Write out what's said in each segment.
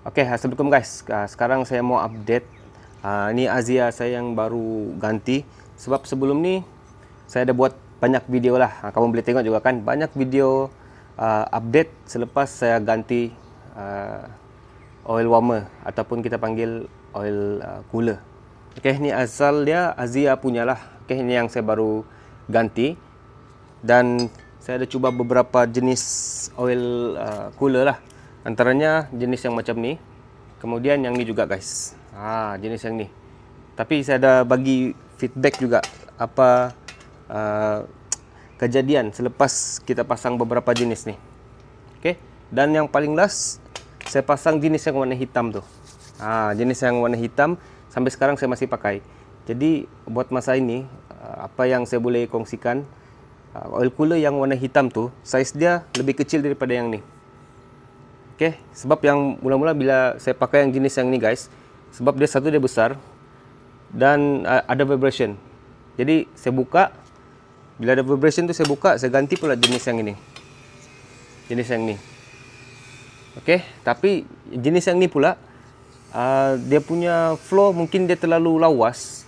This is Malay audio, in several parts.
Oke, assalamualaikum guys. Sekarang saya mau update. Ini Azia saya yang baru ganti. Sebab sebelum ni saya ada buat banyak video lah. Kamu boleh tengok juga kan, banyak video update selepas saya ganti oil warmer ataupun kita panggil oil cooler. Oke, ni asal dia Azia punya lah. Oke, ini yang saya baru ganti. Dan saya ada cuba beberapa jenis oil cooler lah. Antaranya jenis yang macam ni. Kemudian yang ni juga guys. Jenis yang ni. Tapi saya ada bagi feedback juga apa kejadian selepas kita pasang beberapa jenis ni. Okey. Dan yang paling last saya pasang jenis yang warna hitam tu. Jenis yang warna hitam sampai sekarang saya masih pakai. Jadi buat masa ini apa yang saya boleh kongsikan, oil cooler yang warna hitam tu saiz dia lebih kecil daripada yang ni. Okey, sebab yang mula-mula bila saya pakai yang jenis yang ni guys, sebab dia satu dia besar dan ada vibration. Jadi saya buka, bila ada vibration tu saya buka, saya ganti pula jenis yang ini. Jenis yang ni. Okey, tapi jenis yang ni pula dia punya flow mungkin dia terlalu lawas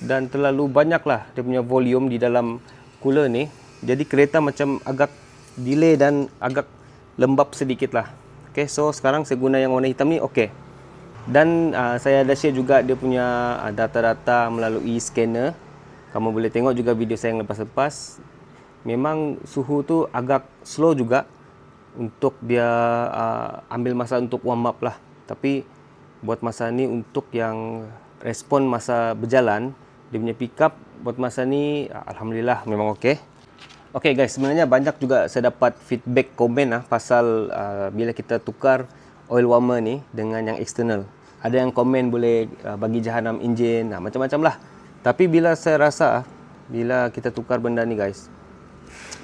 dan terlalu banyak lah dia punya volume di dalam cooler ni. Jadi kereta macam agak delay dan agak lembab sedikit lah. Okay, so sekarang saya guna yang warna hitam ni, okay. Dan saya ada share juga dia punya data-data melalui scanner. Kamu boleh tengok juga video saya yang lepas-lepas. Memang suhu tu agak slow juga untuk dia ambil masa untuk warm up lah. Tapi buat masa ni untuk yang respon masa berjalan, dia punya pick up buat masa ni alhamdulillah memang okay. Okay guys, sebenarnya banyak juga saya dapat feedback komen pasal bila kita tukar oil warmer ni dengan yang eksternal. Ada yang komen boleh bagi jahanam enjin, macam-macam lah. Tapi bila saya rasa bila kita tukar benda ni guys,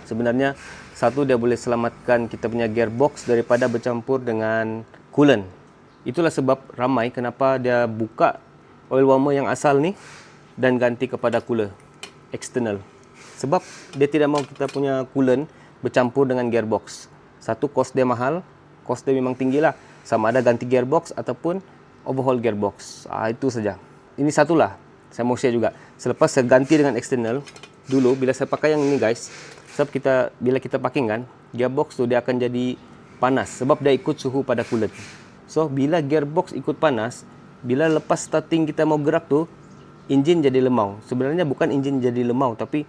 sebenarnya satu dia boleh selamatkan kita punya gearbox daripada bercampur dengan coolant. Itulah sebab ramai kenapa dia buka oil warmer yang asal ni dan ganti kepada cooler eksternal. Sebab dia tidak mahu kita punya coolant bercampur dengan gearbox. Satu, kos dia mahal. Kos dia memang tinggi lah. Sama ada ganti gearbox ataupun overhaul gearbox. Itu saja. Ini satulah. Saya mau share juga. Selepas saya ganti dengan eksternal, dulu bila saya pakai yang ini guys, sebab bila kita packing kan, gearbox tu dia akan jadi panas. Sebab dia ikut suhu pada coolant. So, bila gearbox ikut panas, bila lepas starting kita mau gerak tu, enjin jadi lemau. Sebenarnya bukan enjin jadi lemau, tapi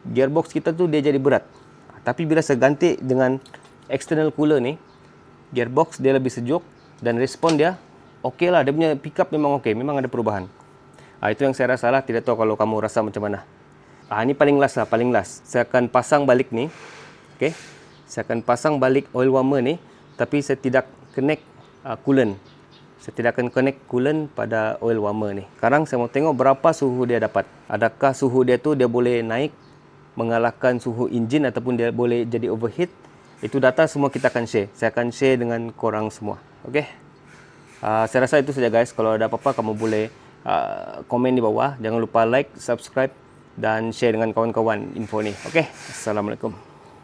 gearbox kita tu dia jadi berat. Tapi bila saya ganti dengan external cooler ni, gearbox dia lebih sejuk dan respon dia okey lah. Dia punya pick up memang okey, memang ada perubahan. Itu yang saya rasa lah. Tidak tahu kalau kamu rasa macam mana. Ini paling last lah, paling last. Saya akan pasang balik ni. Okay. Saya akan pasang balik oil warmer ni, tapi saya tidak connect coolant. Saya tidak akan connect coolant pada oil warmer ni. Sekarang saya mau tengok berapa suhu dia dapat. Adakah suhu dia tu dia boleh naik mengalahkan suhu enjin ataupun dia boleh jadi overheat. Itu data semua kita akan share. Saya akan share dengan korang semua. Okey. Saya rasa itu saja guys. Kalau ada apa-apa kamu boleh komen di bawah. Jangan lupa like, subscribe dan share dengan kawan-kawan info ni. Okey. Assalamualaikum.